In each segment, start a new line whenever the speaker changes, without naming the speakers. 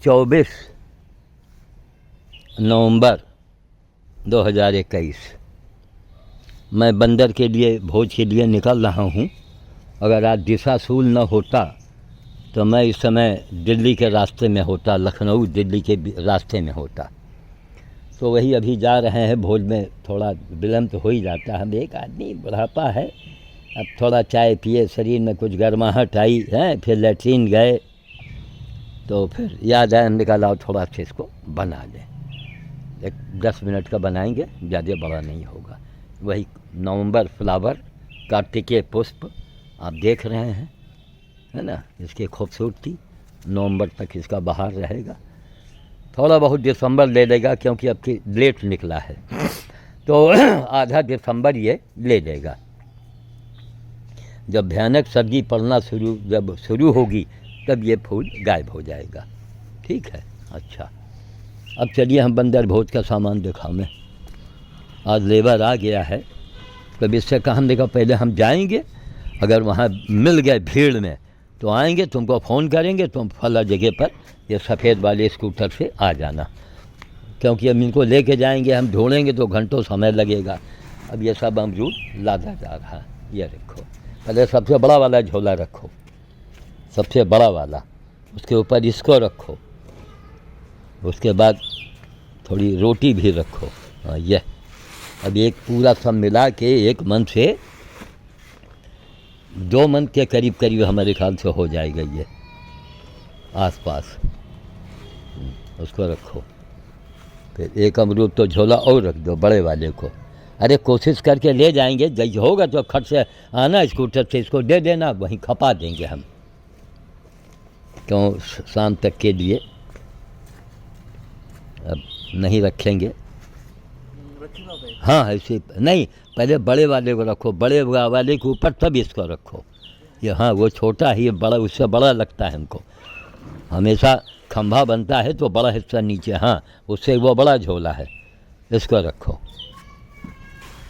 24 नवंबर 2021 मैं बंदर के लिए भोज के लिए निकल रहा हूँ। अगर आज दिशाशूल न होता तो मैं इस समय दिल्ली के रास्ते में होता, लखनऊ दिल्ली के रास्ते में होता। तो वही अभी जा रहे हैं भोज में, थोड़ा विलम्ब तो हो ही जाता है। हम एक आदमी बुढ़ापा है, अब थोड़ा चाय पिए, शरीर में कुछ गर्माहट आई है, फिर लेट्रिन गए तो फिर याद आया, हमने कहा लाओ थोड़ा सा इसको बना लें। 10 मिनट का बनाएंगे, ज़्यादा बड़ा नहीं होगा। वही नवंबर फ्लावर, कार्तिकेय पुष्प आप देख रहे हैं, है ना, इसकी खूबसूरती। नवंबर तक इसका बहार रहेगा, थोड़ा बहुत दिसंबर ले लेगा क्योंकि अब की लेट निकला है तो आधा दिसंबर ये ले लेगा। जब भयानक सर्दी पड़ना जब शुरू होगी तब ये फूल गायब हो जाएगा। ठीक है, अच्छा। अब चलिए हम बंदर भोज का सामान दिखाओ। आज लेबर आ गया है, तब इससे कहा, हमने कहा पहले हम जाएंगे, अगर वहाँ मिल गए भीड़ में तो आएंगे, तुमको फ़ोन करेंगे, तुम फला जगह पर ये सफ़ेद वाले स्कूटर से आ जाना, क्योंकि अब इनको लेके जाएंगे, हम ढूंढेंगे तो घंटों समय लगेगा। अब ये सब अमरूद लादा जा रहा है। ये रखो, पहले सबसे बड़ा वाला झोला रखो, सबसे बड़ा वाला, उसके ऊपर इसको रखो, उसके बाद थोड़ी रोटी भी रखो। हाँ, ये अब एक पूरा सब मिला के एक मन से 2 मन के करीब करीब हमारे ख्याल से हो जाएगा ये आसपास। उसको रखो, फिर एक अमरूद तो झोला और रख दो बड़े वाले को। अरे कोशिश करके ले जाएंगे, जैसे होगा तो खट से आना स्कूटर से, इसको दे देना, वहीं खपा देंगे हम, क्यों शाम तक के लिए अब नहीं रखेंगे। हाँ, ऐसे नहीं, पहले बड़े वाले को रखो, बड़े वाले के ऊपर तब इसको रखो। ये हाँ, वो छोटा ही बड़ा, उससे बड़ा लगता है हमको। हमेशा खंभा बनता है तो बड़ा हिस्सा नीचे, हाँ, उससे वो बड़ा झोला है, इसको रखो।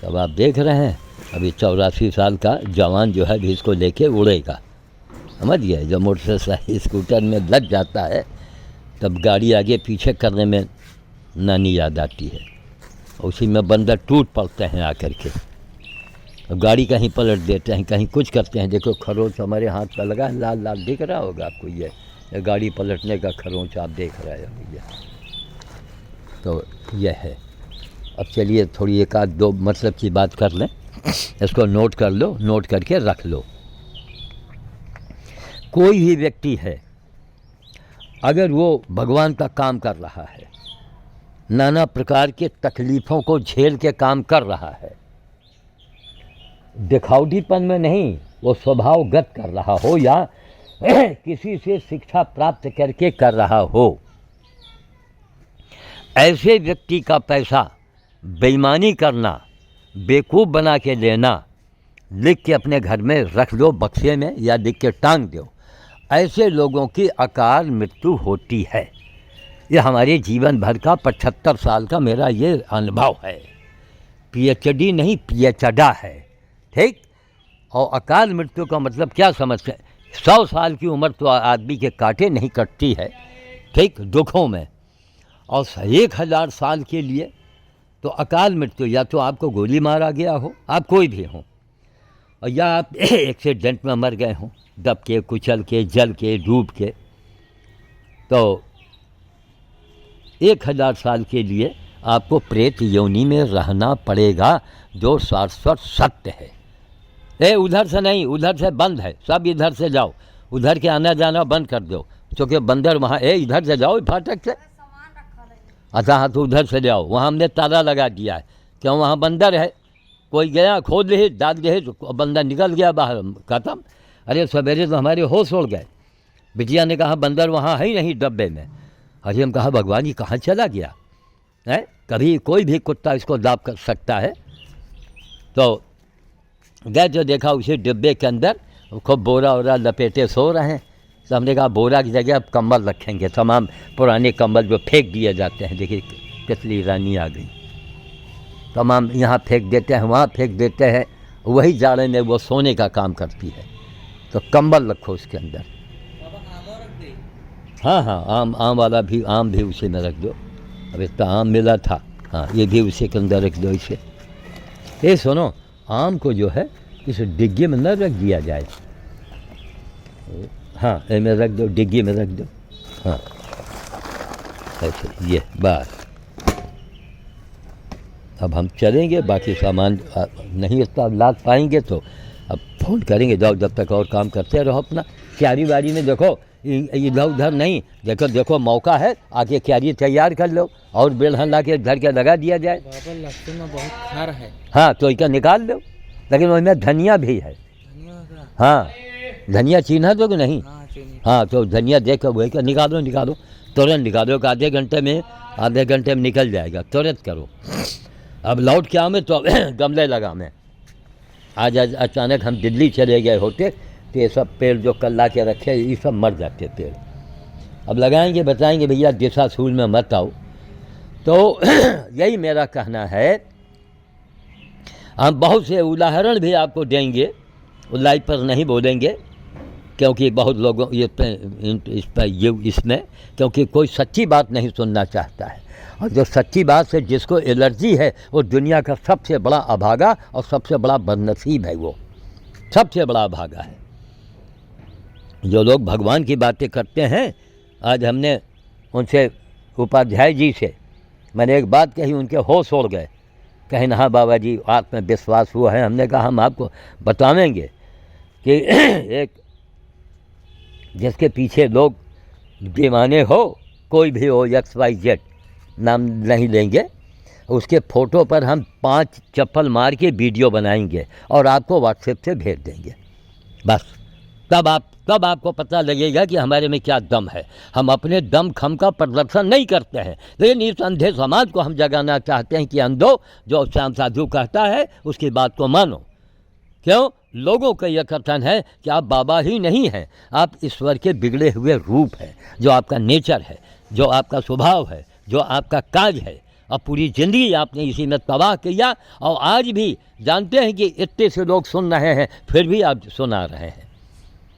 तब आप देख रहे हैं अभी 84 साल का जवान जो है भी इसको लेके उड़ेगा। समझ गए, जब मोटरसाइकिल स्कूटर में लग जाता है तब गाड़ी आगे पीछे करने में नानी याद आती है, उसी में बंदर टूट पड़ते हैं आकर के। अब गाड़ी कहीं पलट देते हैं, कहीं कुछ करते हैं। देखो खरोंच हमारे हाथ पर लगा है, लाल लाल दिख रहा होगा आपको, ये गाड़ी पलटने का खरोंच आप देख रहे हो भैया। तो यह है। अब चलिए थोड़ी एक आध दो मतलब की बात कर लें, इसको नोट कर लो, नोट करके रख लो। कोई भी व्यक्ति है, अगर वो भगवान का काम कर रहा है, नाना प्रकार के तकलीफ़ों को झेल के काम कर रहा है, दिखावटीपन में नहीं, वो स्वभावगत कर रहा हो या किसी से शिक्षा प्राप्त करके कर रहा हो, ऐसे व्यक्ति का पैसा बेईमानी करना, बेवकूफ़ बना के लेना, लिख के अपने घर में रख लो बक्से में या लिख के टांग दो, ऐसे लोगों की अकाल मृत्यु होती है। ये हमारे जीवन भर का 75 साल का मेरा ये अनुभव है। पीएचडी नहीं, पीएचडा है। ठीक। और अकाल मृत्यु का मतलब क्या समझते हैं? 100 साल की उम्र तो आदमी के कांटे नहीं कटती है, ठीक, दुखों में। और 1000 साल के लिए तो अकाल मृत्यु, या तो आपको गोली मारा गया हो, आप कोई भी हो, और या आप एक्सीडेंट में मर गए हों, दब के, कुचल के, जल के, डूब के। तो 1000 साल के लिए आपको प्रेत योनि में रहना पड़ेगा, जो शाश्वत सत्य है। उधर से नहीं, उधर से बंद है, सब इधर से जाओ, उधर के आना जाना बंद कर दो, क्योंकि बंदर वहाँ, इधर से जाओ फाटक से। अच्छा हाँ, तो उधर से जाओ, वहाँ हमने ताला लगा दिया है, क्यों वहाँ बंदर है, कोई गया खोद दे, डाल दे, तो बंदर निकल गया बाहर, खत्म। अरे सवेरे तो हमारे होश उड़ गए, बिटिया ने कहा बंदर वहाँ है ही नहीं डब्बे में। अरे हम कहा भगवान ये कहाँ चला गया है, कभी कोई भी कुत्ता इसको दाब कर सकता है। तो गए जो देखा उसी डिब्बे के अंदर खूब बोरा वोरा लपेटे सो रहे हैं। तो हमने कहा बोरा की जगह अब कंबल रखेंगे, तमाम पुराने कंबल जो फेंक दिए जाते हैं, देखिए तितली रानी आ गई, तमाम यहाँ फेंक देते हैं, वहाँ फेंक देते हैं, वही जाड़े में वो सोने का काम करती है। तो कंबल रखो उसके अंदर। हाँ हाँ, आम वाला भी, आम भी उसी में रख दो। अब इतना आम मिला था, हाँ ये भी उसी के अंदर रख दो इसे। ये सुनो, आम को जो है इस डिग्गी में न रख दिया जाए। हाँ इसमें रख दो, डिग्गी में रख दो। हाँ ऐसे, ये बस। अब हम चलेंगे, बाकी सामान नहीं इतना लाद पाएंगे तो अब फ़ोन करेंगे। जाओ जब तक और काम करते रहो अपना। क्यारी बाड़ी में देखो, इधर उधर नहीं, देखो देखो मौका है, आके क्यारी तैयार कर लो और बेलहन ला के घर के लगा दिया जाए।
बाबा लहसुन में बहुत खार है।
हाँ तो इसका निकाल लो, लेकिन उसमें धनिया भी है। हाँ धनिया चिन्हा दो कि नहीं? हाँ तो धनिया देख कर वही का निकालो, निकालो तुरंत निकालो। आधे घंटे में निकल जाएगा, तुरंत करो। अब लौट के आओ में तो गमले लगा में। आज अचानक हम दिल्ली चले गए होते तो ये सब पेड़ जो कल ला के रखे ये सब मर जाते पेड़। अब लगाएंगे, बताएंगे भैया दिशा सूल में मत आओ। तो यही मेरा कहना है। हम बहुत से उदाहरण भी आपको देंगे, लाइव पर नहीं बोलेंगे क्योंकि बहुत लोगों इसमें क्योंकि कोई सच्ची बात नहीं सुनना चाहता है। और जो सच्ची बात से जिसको एलर्जी है वो दुनिया का सबसे बड़ा अभागा और सबसे बड़ा बदनसीब है। वो सबसे बड़ा अभागा है। जो लोग भगवान की बातें करते हैं, आज हमने उनसे, उपाध्याय जी से मैंने एक बात कही, उनके होश उड़ गए। कहे ना हाँ बाबा जी आत्मविश्वास हुआ है। हमने कहा हम आपको बतावेंगे कि एक जिसके पीछे लोग दीवाने हो, कोई भी हो, XYZ नाम नहीं लेंगे, उसके फ़ोटो पर हम 5 चप्पल मार के वीडियो बनाएंगे और आपको व्हाट्सएप से भेज देंगे। बस तब आपको पता लगेगा कि हमारे में क्या दम है। हम अपने दम खम का प्रदर्शन नहीं करते हैं, लेकिन इस अंधे समाज को हम जगाना चाहते हैं कि अंधो, जो श्याम साधु कहता है उसकी बात को मानो। क्यों? लोगों का यह कथन है कि आप बाबा ही नहीं हैं, आप ईश्वर के बिगड़े हुए रूप हैं। जो आपका नेचर है, जो आपका स्वभाव है, जो आपका काज है, और पूरी ज़िंदगी आपने इसी में तबाह किया। और आज भी जानते हैं कि इतने से लोग सुन रहे हैं, फिर भी आप सुना रहे हैं।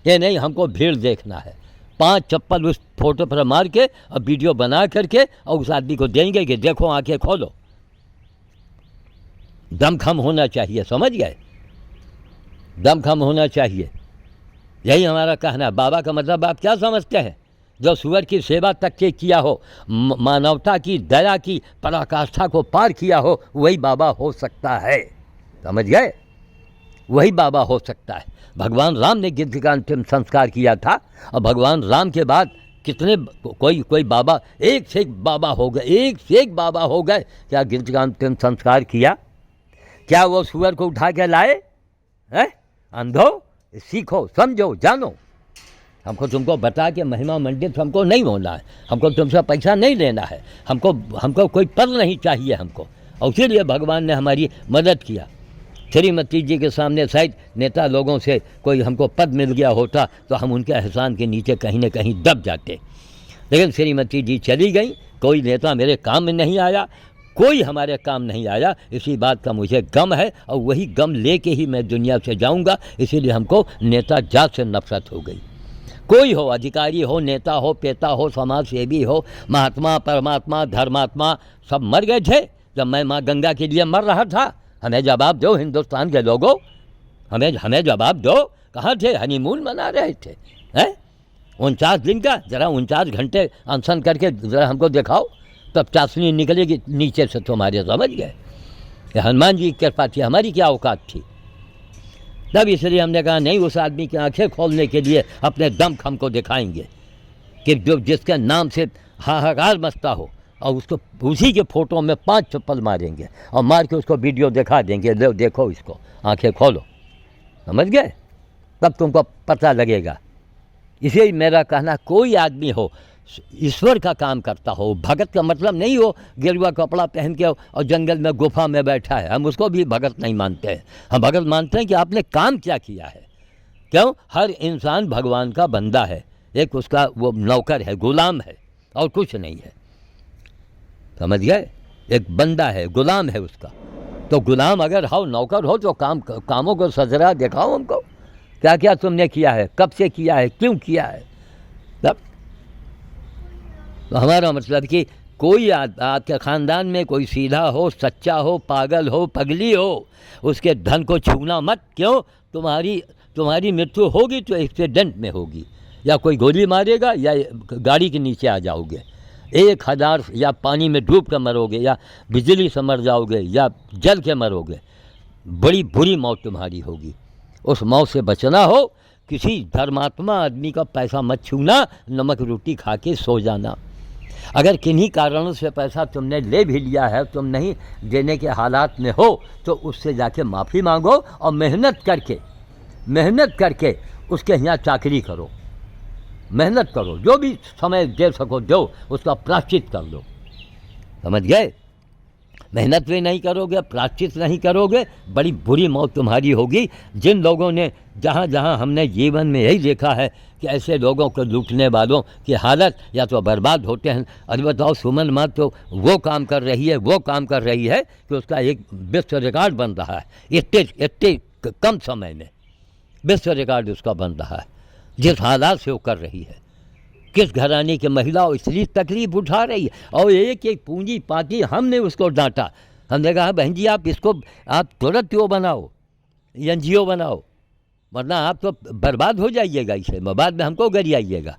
ये नहीं हमको भीड़ देखना है। 5 चप्पल उस फोटो पर मार के और वीडियो बना करके और उस आदमी को देंगे कि देखो आंखें खोलो। दम खम होना चाहिए, समझ गए? दम खम होना चाहिए, यही हमारा कहना है। बाबा का मतलब आप क्या समझते हैं? जो सुअर की सेवा तक के किया हो, मानवता की दया की पराकाष्ठा को पार किया हो, वही बाबा हो सकता है। समझ गए? वही बाबा हो सकता है। भगवान राम ने गिद्ध का अंतिम संस्कार किया था, और भगवान राम के बाद कितने कोई बाबा, एक से एक बाबा हो गए, एक से एक बाबा हो गए। क्या गिद्ध का अंतिम संस्कार किया? क्या वो सुअर को उठा के लाए? हैं? अंधो, सीखो, समझो, जानो। हमको तुमको बता के महिमा मंडित हमको नहीं होना है। हमको तुमसे पैसा नहीं लेना है। हमको कोई पद नहीं चाहिए हमको। और इसीलिए भगवान ने हमारी मदद किया। श्रीमती जी के सामने शायद नेता लोगों से कोई हमको पद मिल गया होता तो हम उनके एहसान के नीचे कहीं न कहीं दब जाते। लेकिन श्रीमती जी चली गई, कोई नेता मेरे काम में नहीं आया, कोई हमारे काम नहीं आया। इसी बात का मुझे गम है, और वही गम लेके ही मैं दुनिया से जाऊंगा। इसीलिए हमको नेता जात से नफरत हो गई। कोई हो, अधिकारी हो, नेता हो, पेता हो, समाज सेवी हो, महात्मा, परमात्मा, धर्मात्मा, सब मर गए थे जब मैं माँ गंगा के लिए मर रहा था। हमें जवाब दो हिंदुस्तान के लोगों, हमें जवाब दो। कहाँ थे? हनीमून मना रहे थे। हैं? 49 दिन का, जरा 49 घंटे अनशन करके जरा हमको दिखाओ, तब चाशनी निकलेगी नीचे से तुम्हारे। समझ गए? हनुमान जी की कृपा थी, हमारी क्या औकात थी। तब इसलिए हमने कहा नहीं, उस आदमी की आंखें खोलने के लिए अपने दम खम को दिखाएंगे कि जो जिसके नाम से हाहाकार मचता हो, और उसको उसी के फ़ोटो में 5 चप्पल मारेंगे और मार के उसको वीडियो दिखा देंगे, लो देखो इसको, आंखें खोलो। समझ गए? तब तुमको पता लगेगा। इसलिए मेरा कहना, कोई आदमी हो, ईश्वर का काम करता हो, भगत का मतलब नहीं हो गेरुआ कपड़ा पहन के और जंगल में गुफा में बैठा है, हम उसको भी भगत नहीं मानते हैं। हम भगत मानते हैं कि आपने काम क्या किया है। क्यों? हर इंसान भगवान का बंदा है, एक उसका वो नौकर है, गुलाम है, और कुछ नहीं है। समझ गए? एक बंदा है, गुलाम है उसका। तो गुलाम अगर हो, नौकर हो, तो कामों को सजरा दिखाओ हमको। क्या क्या तुमने किया है, कब से किया है, क्यों किया है। तब तो हमारा मतलब कि कोई आपके ख़ानदान में कोई सीधा हो, सच्चा हो, पागल हो, पगली हो, उसके धन को छूना मत। क्यों? तुम्हारी मृत्यु होगी तो एक्सीडेंट में होगी, या कोई गोली मारेगा या गाड़ी के नीचे आ जाओगे, 1000 या पानी में डूब कर मरोगे, या बिजली से मर जाओगे, या जल के मरोगे। बड़ी बुरी मौत तुम्हारी होगी। उस मौत से बचना हो, किसी धर्मात्मा आदमी का पैसा मत छूना, नमक रोटी खा के सो जाना। अगर किन्हीं कारणों से पैसा तुमने ले भी लिया है, तुम नहीं देने के हालात में हो, तो उससे जाके माफ़ी मांगो और मेहनत करके उसके यहाँ चाकरी करो, मेहनत करो, जो भी समय दे सको दो, उसका प्रायश्चित कर लो। समझ गए? मेहनत भी नहीं करोगे, प्रायश्चित नहीं करोगे, बड़ी बुरी मौत तुम्हारी होगी। जिन लोगों ने जहाँ जहाँ हमने जीवन में यही देखा है कि ऐसे लोगों को लूटने वालों की हालत या तो बर्बाद होते हैं। अरे बताओ, सुमन माँ तो वो काम कर रही है कि उसका एक विश्व रिकॉर्ड बन रहा है। इतने कम समय में विश्व रिकॉर्ड उसका बन रहा है, जिस हालात से वो कर रही है। किस घराने की महिला इसलिए तकलीफ उठा रही है, और एक पूंजी पाती हमने उसको डांटा। हमने कहा बहन जी आप तुरंत वो बनाओ, NGO बनाओ, वरना आप तो बर्बाद हो जाइएगा इससे, बाद में हमको गरियाइएगा।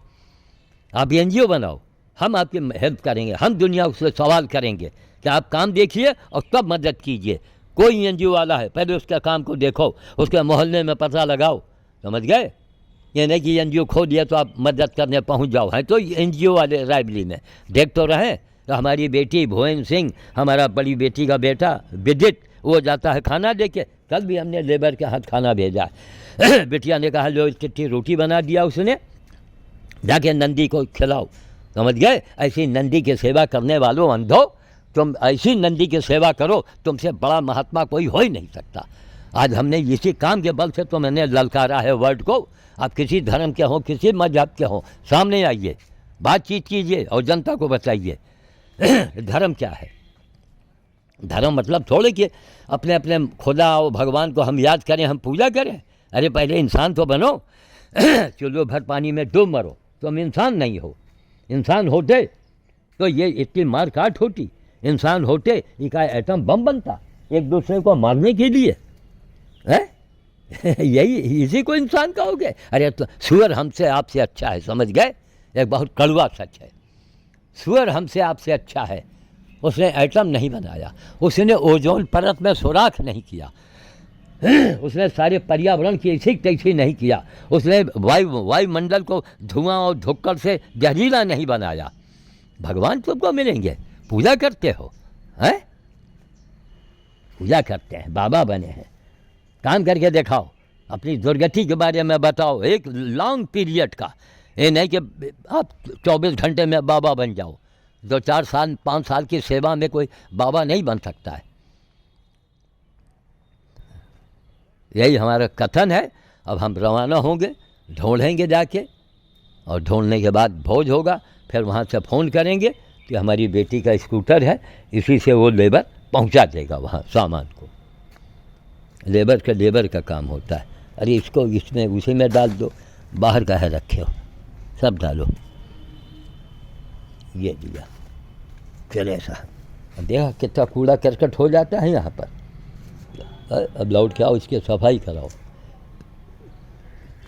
आप NGO बनाओ, हम आपकी हेल्प करेंगे, हम दुनिया से सवाल करेंगे कि आप काम देखिए और तब मदद कीजिए। कोई NGO वाला है, पहले उसका काम को देखो, उसके मोहल्ले में पता लगाओ। समझ गए? ये नहीं कि NGO खो दिया तो आप मदद करने पहुंच जाओ। हैं तो NGO वाले रायबली में देख तो रहे। तो हमारी बेटी भुवन सिंह, हमारा बड़ी बेटी का बेटा विदित, वो जाता है खाना लेके। कल भी हमने लेबर के हाथ खाना भेजा। बिटिया ने कहा लो चिट्ठी रोटी बना दिया उसने, जाके नंदी को खिलाओ। समझ गए? ऐसी नंदी की सेवा करने वालों अंधो, तुम ऐसी नंदी की सेवा करो, तुमसे बड़ा महात्मा कोई हो ही नहीं सकता। आज हमने इसी काम के बल से तो मैंने ललकारा है वर्ल्ड को। आप किसी धर्म के हों, किसी मजहब के हों, सामने आइए, बातचीत कीजिए और जनता को बताइए धर्म क्या है। धर्म मतलब थोड़े कि अपने अपने खुदा और भगवान को हम याद करें, हम पूजा करें। अरे पहले इंसान तो बनो। चुल्लू भर पानी में डूब मरो, तुम इंसान नहीं हो। इंसान होते तो ये इतनी मार काट होती, इंसान होते इनका एटम बम बनता एक दूसरे को मारने के लिए, है? यही इसी को इंसान कहोगे? अरे तो सुअर हमसे आपसे अच्छा है। समझ गए? एक बहुत कड़वा सच है। सुअर हमसे आपसे अच्छा है। उसने एटम नहीं बनाया, उसने ओजोन परत में सुराख नहीं किया, उसने सारे पर्यावरण की ऐसी तैसी नहीं किया, उसने वायुमंडल को धुआं और धुक्कड़ से जहरीला नहीं बनाया। भगवान तुमको मिलेंगे, पूजा करते हो, हैं? पूजा करते हैं, बाबा बने हैं। काम करके दिखाओ, अपनी दुर्गति के बारे में बताओ, एक लॉन्ग पीरियड का। ये नहीं कि आप 24 घंटे में बाबा बन जाओ। 2-4 साल 5 साल की सेवा में कोई बाबा नहीं बन सकता है। यही हमारा कथन है। अब हम रवाना होंगे, ढूंढेंगे जाके, और ढूंढने के बाद भोज होगा। फिर वहाँ से फ़ोन करेंगे कि हमारी बेटी का स्कूटर है, इसी से वो लेबर पहुँचा देगा वहाँ सामान को। लेबर का काम होता है। अरे इसको इसमें उसी में डाल दो, बाहर का है रखे हो, सब डालो। ये दिया, चले ऐसा। देखा कितना कूड़ा करकट हो जाता है यहाँ पर। अब लौट के आओ, इसकी सफाई कराओ।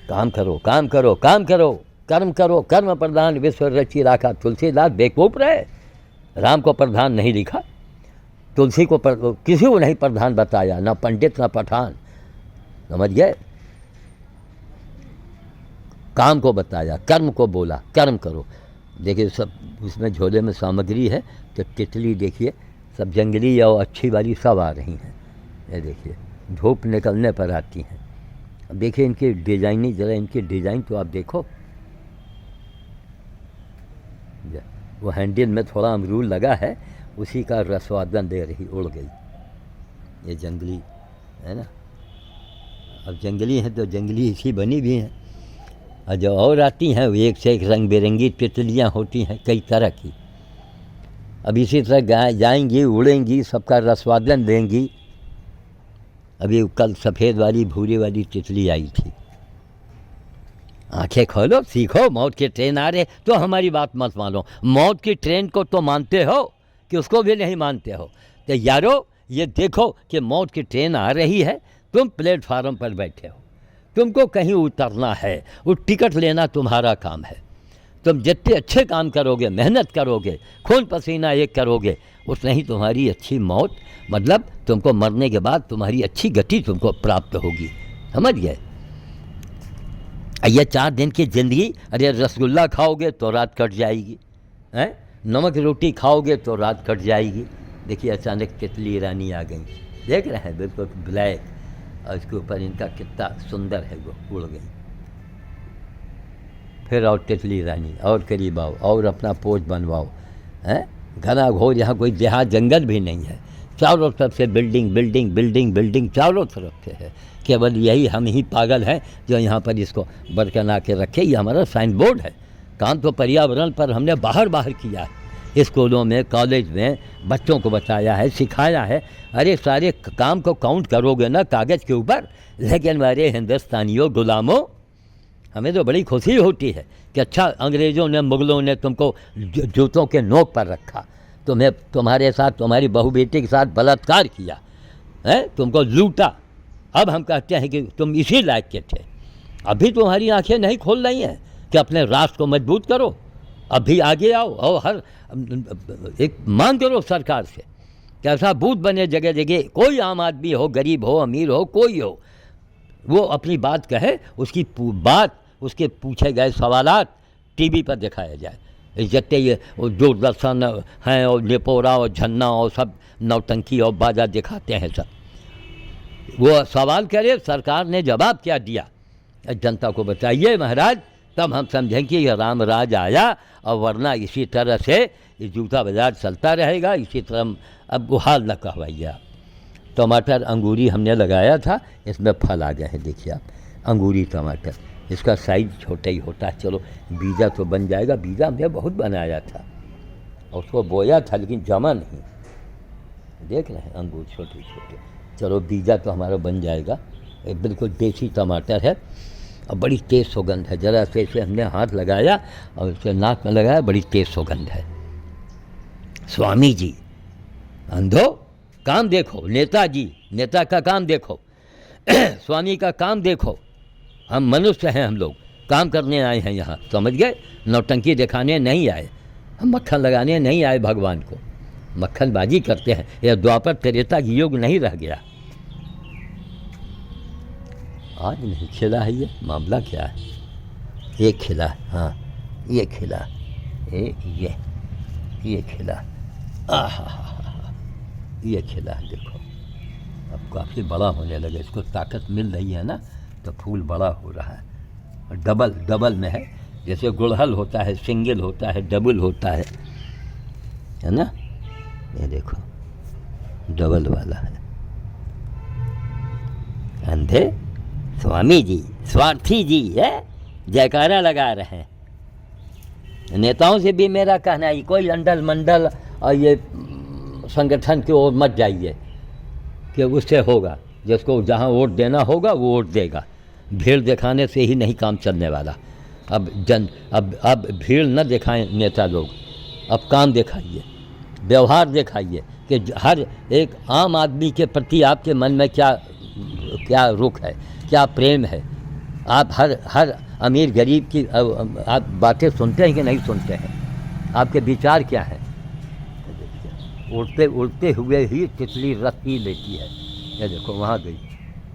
काम करो, काम करो, काम करो, कर्म करो। कर्म प्रधान विश्व रची राखा। तुलसीदास बेवकूफ़ रहे, राम को प्रधान नहीं लिखा, तुलसी को किसी को नहीं प्रधान बताया, ना पंडित ना पठान। समझ गए? काम को बताया, कर्म को बोला, कर्म करो। देखिए सब उसमें झोले में सामग्री है। तो तितली देखिए, सब जंगली और अच्छी वाली सब आ रही हैं। ये देखिए धूप निकलने पर आती हैं। अब देखिए इनकी डिज़ाइनिंग, ज़रा इनकी डिज़ाइन तो आप देखो। वो हैंडल में थोड़ा अमरूद लगा है, उसी का रसवादन दे रही, उड़ गई। ये जंगली है ना। अब जंगली हैं तो जंगली इसी बनी भी हैं। और जो और आती हैं वो एक से एक रंग बिरंगी तितलियाँ होती हैं कई तरह की। अब इसी तरह जाएंगी, उड़ेंगी, सबका रसवादन देंगी। अभी कल सफ़ेद वाली भूरी वाली तितली आई थी, आंखें खोलो, सीखो। मौत की ट्रेन आ रही है तो हमारी बात मत मानो। मौत की ट्रेन को तो मानते हो कि उसको भी नहीं मानते हो? तो यारो ये देखो कि मौत की ट्रेन आ रही है, तुम प्लेटफार्म पर बैठे हो, तुमको कहीं उतरना है, वो टिकट लेना तुम्हारा काम है। तुम जितने अच्छे काम करोगे, मेहनत करोगे, खून पसीना एक करोगे, उतना ही तुम्हारी अच्छी मौत, मतलब तुमको मरने के बाद तुम्हारी अच्छी गति तुमको प्राप्त होगी। समझ गए? ये 4 दिन की ज़िंदगी, अरे रसगुल्ला खाओगे तो रात कट जाएगी, हैं? नमक रोटी खाओगे तो रात कट जाएगी। देखिए अचानक तितली रानी आ गई, देख रहे हैं, बिल्कुल ब्लैक, और इसके ऊपर इनका कितना सुंदर है, वो उड़ गई। फिर और तितली रानी, और करीब आओ, और अपना पोज बनवाओ, हैं? घना घोर, यहाँ कोई देहात जंगल भी नहीं है, चारों तरफ से बिल्डिंग बिल्डिंग बिल्डिंग बिल्डिंग चारों तरफ से है। केवल यही हम ही पागल हैं जो यहाँ पर इसको बरकना के रखे। ये हमारा साइन बोर्ड है। काम तो पर्यावरण पर हमने बाहर बाहर किया है, स्कूलों में, कॉलेज में बच्चों को बताया है, सिखाया है। अरे सारे काम को काउंट करोगे ना कागज़ के ऊपर, लेकिन हमारे हिंदुस्तानियों गुलामों, हमें तो बड़ी खुशी होती है कि अच्छा अंग्रेज़ों ने, मुग़लों ने तुमको जूतों के नोक पर रखा, तुम्हें, तुम्हारे साथ, तुम्हारी बहू बेटी के साथ बलात्कार किया है, तुमको लूटा। अब हम कहते हैं कि तुम इसी लायक के थे। अभी तुम्हारी आंखें नहीं खोल रही हैं कि अपने राष्ट्र को मजबूत करो। अभी आगे आओ और हर एक मांग करो सरकार से कि ऐसा बूथ बने जगह जगह, कोई आम आदमी हो, गरीब हो, अमीर हो, कोई हो, वो अपनी बात कहे, उसकी बात, उसके पूछे गए सवालात टीवी पर दिखाया जाए। जितने ये दूरदर्शन हैं और नेपोरा और झन्ना और सब नौटंकी और बाजा दिखाते हैं, सब वो सवाल करे, सरकार ने जवाब क्या दिया, जनता को बताइए महाराज, तब हम समझें कि यह राम राज आया। और वरना इसी तरह से ये जूता बाजार चलता रहेगा, इसी तरह अब गुहाल न कहवाइए। टमाटर अंगूरी हमने लगाया था, इसमें फल आ गए हैं, देखिए आप, अंगूरी टमाटर, इसका साइज़ छोटा ही होता है। चलो बीजा तो बन जाएगा, बीजा हमने बहुत बनाया था और उसको बोया था, लेकिन जमा नहीं। देख रहे हैं अंगूर छोटे छोटे, चलो बीजा तो हमारा बन जाएगा। एक बिल्कुल देसी टमाटर है और बड़ी तेज़ सुगंध है। ज़रा से इसे हमने हाथ लगाया और इसे नाक में लगाया, बड़ी तेज़ सुगंध है। स्वामी जी, अंधो काम देखो, नेताजी, नेता का काम देखो, स्वामी का काम देखो। हम मनुष्य हैं, हम लोग काम करने आए हैं यहाँ, समझ गए? नौटंकी दिखाने नहीं आए, हम मक्खन लगाने नहीं आए भगवान को। मक्खनबाजी करते हैं, यह द्वापर त्रेता की युग नहीं रह गया। आज नहीं खिला है, ये मामला क्या है? ये खिला, हाँ ये खिला, ये खिला, ये खिला, देखो अब काफ़ी बड़ा होने लगे, इसको ताकत मिल रही है ना, तो फूल बड़ा हो रहा है। डबल डबल में है, जैसे गुड़हल होता है, सिंगल होता है, डबल होता है ना? ये देखो डबल वाला है। अंधे स्वामी जी, स्वार्थी जी है, जयकारा लगा रहे हैं। नेताओं से भी मेरा कहना है, कोई अंडल मंडल और ये संगठन की ओर मत जाइए कि उससे होगा, जिसको जहाँ वोट देना होगा वो वोट देगा। भीड़ दिखाने से ही नहीं काम चलने वाला। अब भीड़ न दिखाएं नेता लोग, अब काम दिखाइए, व्यवहार दिखाइए कि हर एक आम आदमी के प्रति आपके मन में क्या रुख है, क्या प्रेम है। आप हर अमीर गरीब की आप बातें सुनते हैं कि नहीं सुनते हैं? आपके विचार क्या हैं? उड़ते उड़ते हुए ही तितली रस पी लेती है। ये देखो वहाँ गई,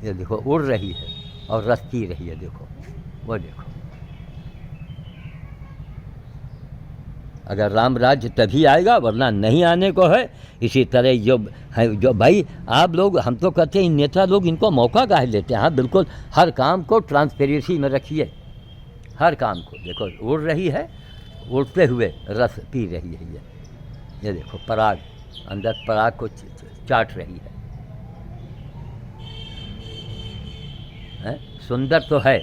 ये देखो उड़ रही है और रस पी रही है, देखो वो देखो। अगर राम राज्य तभी आएगा, वरना नहीं आने को है। इसी तरह जो भाई आप लोग, हम तो कहते हैं नेता लोग इनको मौका काहे लेते हैं। हाँ बिल्कुल, हर काम को ट्रांसपेरेंसी में रखिए, हर काम को। देखो उड़ रही है, उड़ते हुए रस पी रही है। ये देखो पराग, अंदर पराग को चाट रही है। सुंदर तो है,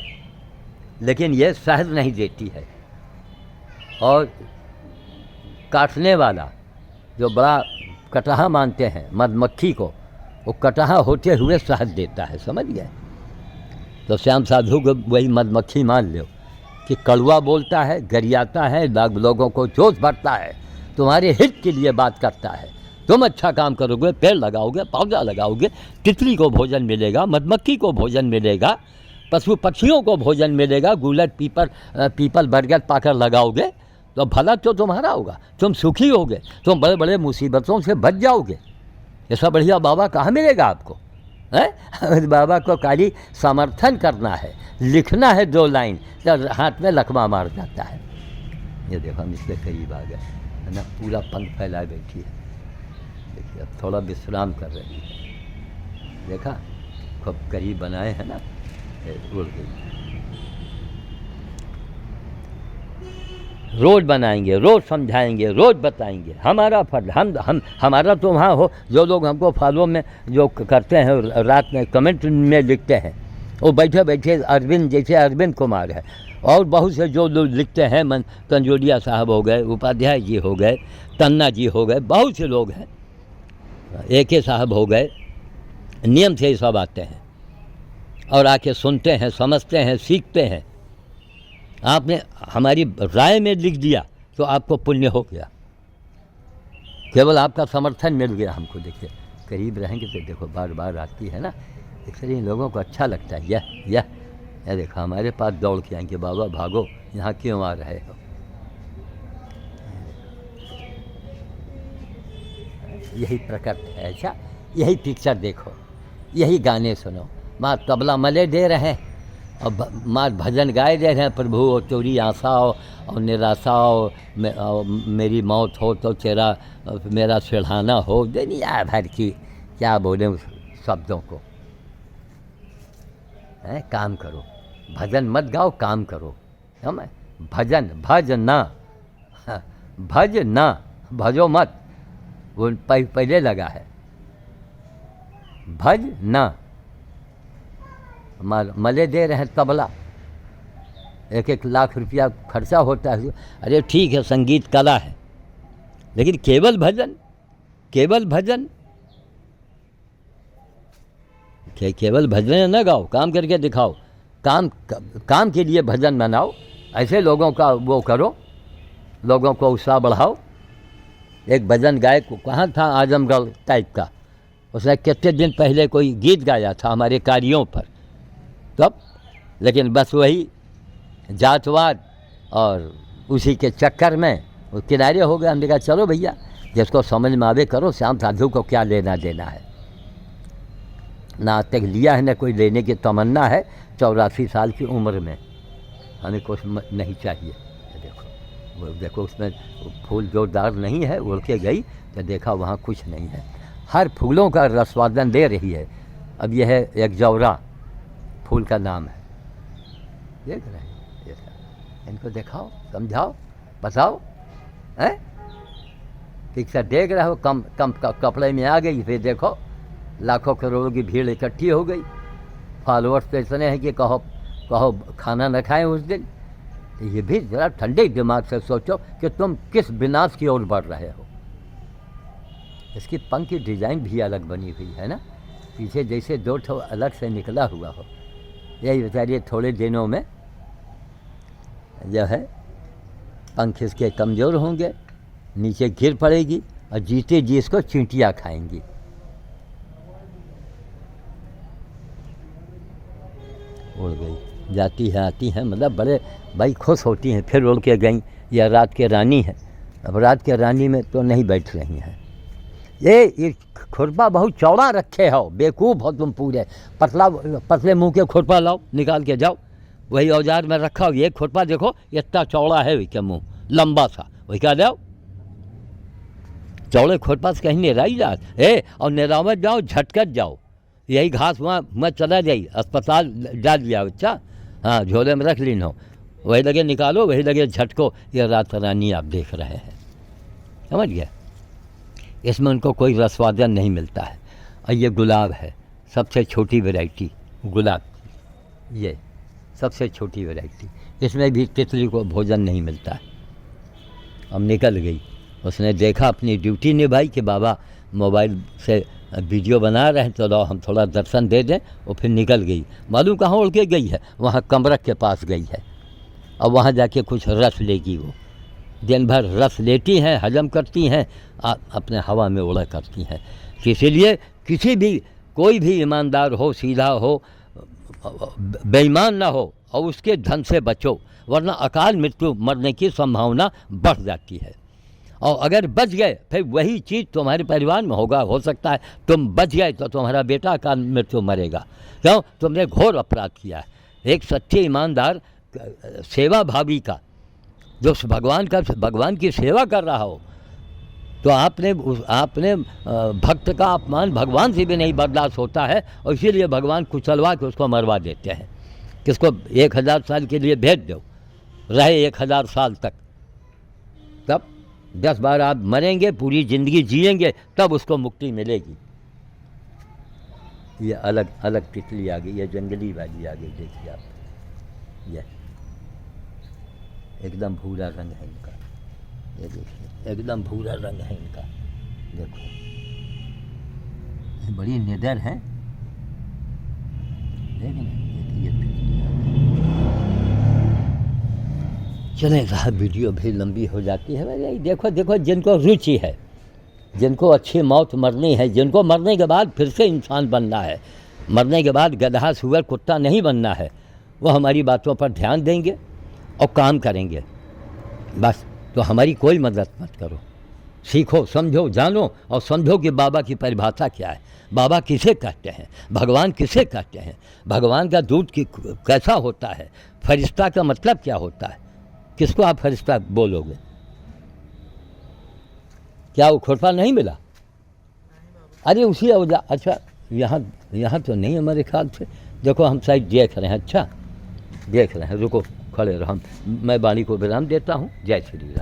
लेकिन ये शहद नहीं देती है। और काटने वाला जो बड़ा कटहा मानते हैं मधुमक्खी को, वो कटहा होते हुए शहद देता है, समझ गए? तो श्याम साधु को वही मधुमक्खी मान लो कि कड़वा बोलता है, गरियाता है, लोगों को जोश भरता है, तुम्हारे हित के लिए बात करता है। तुम अच्छा काम करोगे, पेड़ लगाओगे, पौधा लगाओगे, तितली को भोजन मिलेगा, मधुमक्खी को भोजन मिलेगा, पशु पक्षियों को भोजन मिलेगा, गुलर पीपल बरगद पाकर लगाओगे तो भला तो तुम्हारा होगा, तुम सुखी होगे, तुम बड़े बड़े मुसीबतों से बच जाओगे। ऐसा बढ़िया बाबा कहाँ मिलेगा आपको, है? बाबा को खाली समर्थन करना है, लिखना है 2 लाइन तो हाथ में लकवा मार जाता है। ये देखो हम इसके करीब आ गए, है ना, पूरा पंख फैलाए बैठी है। देखिए अब थोड़ा विश्राम कर रही है, देखा खूब करीब बनाए हैं ना, उड़ गई। रोज़ बनाएंगे, रोज़ समझाएंगे, रोज़ बताएंगे, हमारा फर्ज, हम हमारा तो वहाँ हो। जो लोग हमको फॉलो में जो करते हैं, रात में कमेंट में लिखते हैं, वो बैठे बैठे अरविंद, जैसे अरविंद कुमार है, और बहुत से जो लोग लिखते हैं, कंजोलिया साहब हो गए, उपाध्याय जी हो गए, तन्ना जी हो गए, बहुत से लोग हैं, AK साहब हो गए, नियम से ये सब आते हैं और आके सुनते हैं, समझते हैं, सीखते हैं। आपने हमारी राय में लिख दिया तो आपको पुण्य हो गया, केवल आपका समर्थन मिल गया हमको। देखिए करीब रहेंगे तो देखो बार बार आती है ना, इसलिए लोगों को अच्छा लगता है। यह देखो हमारे पास दौड़ के आएंगे, बाबा भागो, यहाँ क्यों आ रहे हो। यही प्रकट है, अच्छा यही पिक्चर देखो, यही गाने सुनो, माँ तबला मले दे रहे हैं और माँ भजन गाए दे रहे हैं, प्रभु ओ तेरी आशा और निराशा और मेरी मौत हो तो तेरा मेरा सिढ़ाना हो। दुनिया भर की क्या बोले उस शब्दों को, है? काम करो, भजन मत गाओ, काम करो। हम भजन भजना, भजना, भजो मत, वो पहले लगा है, भज ना। मले दे रहे हैं तबला, 1-1 लाख रुपया खर्चा होता है। अरे ठीक है, संगीत कला है, लेकिन केवल भजन, केवल भजन, केवल भजन न गाओ, काम करके दिखाओ, काम के लिए भजन बनाओ, ऐसे लोगों का वो करो, लोगों को उत्साह बढ़ाओ। एक भजन गायक कहाँ था, आजमगढ़ टाइप का, उसने कितने दिन पहले कोई गीत गाया था हमारे कार्यों पर, तब, लेकिन बस वही जातवाद और उसी के चक्कर में वो किनारे हो गए। हमने कहा चलो भैया, जिसको समझ में आवे करो, श्याम साधु को क्या लेना देना है। ना आज तक लिया है, ना कोई लेने की तमन्ना है। 84 साल की उम्र में हमें कुछ नहीं चाहिए। देखो वो देखो, उसमें फूल जोरदार नहीं है, उड़ के गई तो देखा वहाँ कुछ नहीं है, हर फूलों का रसवादन दे रही है। अब यह है एक जौरा, फूल का नाम है, देख रहे हैं, इनको दिखाओ, समझाओ, बताओ, हैं? पिक्चर देख रहे हो, कम कपड़े में आ गई, फिर देखो लाखों करोड़ों की भीड़ इकट्ठी हो गई। फॉलोअर्स तो इतने हैं कि कहो खाना न खाएं उस दिन। ये भी ज़रा ठंडे दिमाग से सोचो कि तुम किस विनाश की ओर बढ़ रहे हो। इसकी पंख की डिज़ाइन भी अलग बनी हुई है ना, पीछे जैसे 2 ठो अलग से निकला हुआ हो। यही बेचारी थोड़े दिनों में जो है पंख इसके कमज़ोर होंगे, नीचे गिर पड़ेगी और जीते जी इसको चींटियाँ खाएंगी। उड़ गई, जाती है आती हैं, मतलब बड़े भाई खुश होती हैं, फिर उड़ के गई। यह रात के रानी है, अब रात के रानी में तो नहीं बैठ रही हैं। ये खुरपा बहुत चौड़ा रखे हो, बेवकूफ़ हो तुम पूरे। पतले मुंह के खुरपा लाओ, निकाल के जाओ, वही औजार में रखा हो। ये खुरपा देखो इतना चौड़ा है, क्या मुंह लंबा सा, वही क्या जाओ, चौड़े खुरपा से कहीं निराई जात और निरावत जाओ, झटकत जाओ, यही घास वहाँ मैं चला जाई, अस्पताल डाल दिया बच्चा, हाँ झोले में रख लीन हो, वही लगे निकालो, वही लगे झटको। ये रात रानी आप देख रहे हैं, समझ गए। इसमें उनको कोई रसवादन नहीं मिलता है। और ये गुलाब है, सबसे छोटी वैरायटी गुलाब, ये सबसे छोटी वैरायटी, इसमें भी तितली को भोजन नहीं मिलता है। अब निकल गई, उसने देखा अपनी ड्यूटी निभाई कि बाबा मोबाइल से वीडियो बना रहे हैं, तो हम थोड़ा दर्शन दे दें, और फिर निकल गई। मालूम कहाँ उड़ के गई है, वहाँ कमरक के पास गई है। और वहाँ जाके कुछ रस लेगी वो। दिन भर रस लेती हैं, हजम करती हैं, अपने हवा में उड़ा करती हैं। इसीलिए किसी भी कोई भी ईमानदार हो, सीधा हो, बेईमान ना हो और उसके धन से बचो, वरना अकाल मृत्यु मरने की संभावना बढ़ जाती है। और अगर बच गए फिर वही चीज़ तुम्हारे परिवार में होगा। हो सकता है तुम बच गए तो तुम्हारा बेटा अकाल मृत्यु मरेगा। क्यों? तुमने घोर अपराध किया है। एक सच्चे ईमानदार सेवा भावी का जो भगवान की सेवा कर रहा हो, तो आपने भक्त का अपमान भगवान से भी नहीं बर्दाश्त होता है, और इसीलिए भगवान कुचलवा के उसको मरवा देते हैं। किसको 1000 साल के लिए भेज दो, रहे 1000 साल तक, तब 10 बार आप मरेंगे, पूरी ज़िंदगी जिएंगे, तब उसको मुक्ति मिलेगी। ये अलग तितली आ गई, ये जंगली वाली आ गई, देखिए आप, ये एकदम भूरा रंग है इनका, ये देखिए एकदम भूरा रंग है इनका, देखो ये बड़ी निडर है, देखिए। चलें साहब, वीडियो भी लंबी हो जाती है। भाई देखो जिनको रुचि है, जिनको अच्छी मौत मरनी है, जिनको मरने के बाद फिर से इंसान बनना है, मरने के बाद गधा सुअर कुत्ता नहीं बनना है, वो हमारी बातों पर ध्यान देंगे और काम करेंगे बस। तो हमारी कोई मदद मत करो, सीखो, समझो, जानो और समझो कि बाबा की परिभाषा क्या है, बाबा किसे कहते हैं, भगवान किसे कहते हैं, भगवान का दूत कैसा होता है, फरिश्ता का मतलब क्या होता है। किसको आप फरिश्ता बोलोगे? क्या वो खुरपा नहीं मिला? अरे उसी औजार, अच्छा यहाँ तो नहीं हमारे ख्याल से। देखो हम साइड देख रहे हैं, अच्छा देख रहे हैं, रुको खड़े रहो, मैं वाणी को विराम देता हूँ। जय श्री राम।